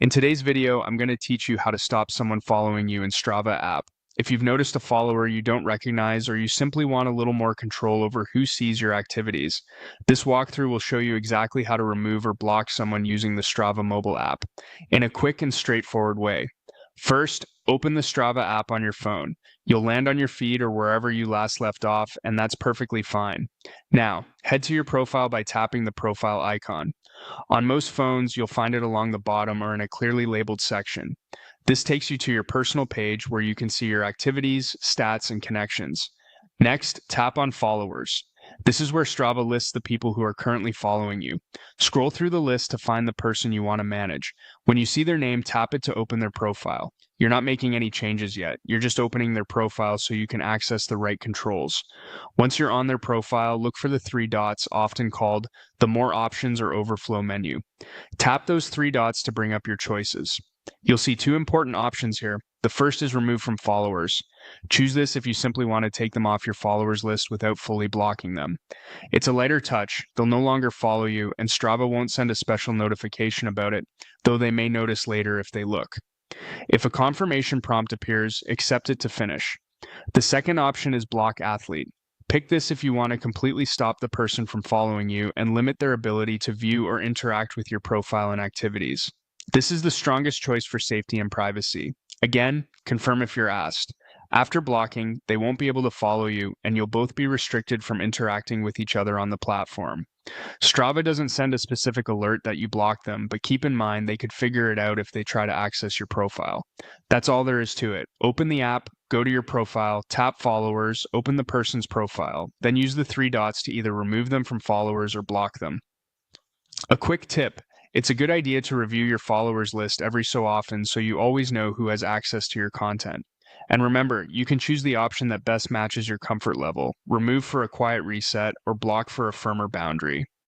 In today's video, I'm going to teach you how to stop someone following you in Strava app. If you've noticed a follower you don't recognize or you simply want a little more control over who sees your activities, this walkthrough will show you exactly how to remove or block someone using the Strava mobile app in a quick and straightforward way. First, open the Strava app on your phone. You'll land on your feed or wherever you last left off, and that's perfectly fine. Now, head to your profile by tapping the profile icon. On most phones, you'll find it along the bottom or in a clearly labeled section. This takes you to your personal page where you can see your activities, stats, and connections. Next, tap on Followers. This is where Strava lists the people who are currently following you. Scroll through the list to find the person you want to manage. When you see their name, tap it to open their profile. You're not making any changes yet. You're just opening their profile so you can access the right controls. Once you're on their profile, look for the three dots, often called the More Options or Overflow menu. Tap those three dots to bring up your choices. You'll see two important options here. The first is Remove from Followers. Choose this if you simply want to take them off your followers list without fully blocking them. It's a lighter touch. They'll no longer follow you, and Strava won't send a special notification about it, though they may notice later if they look. If a confirmation prompt appears, accept it to finish. The second option is Block Athlete. Pick this if you want to completely stop the person from following you and limit their ability to view or interact with your profile and activities. This is the strongest choice for safety and privacy. Again, confirm if you're asked. After blocking, they won't be able to follow you, and you'll both be restricted from interacting with each other on the platform. Strava doesn't send a specific alert that you block them, but keep in mind they could figure it out if they try to access your profile. That's all there is to it. Open the app, go to your profile, tap Followers, open the person's profile, then use the three dots to either remove them from followers or block them. A quick tip. It's a good idea to review your followers list every so often so you always know who has access to your content. And remember, you can choose the option that best matches your comfort level, remove for a quiet reset, or block for a firmer boundary.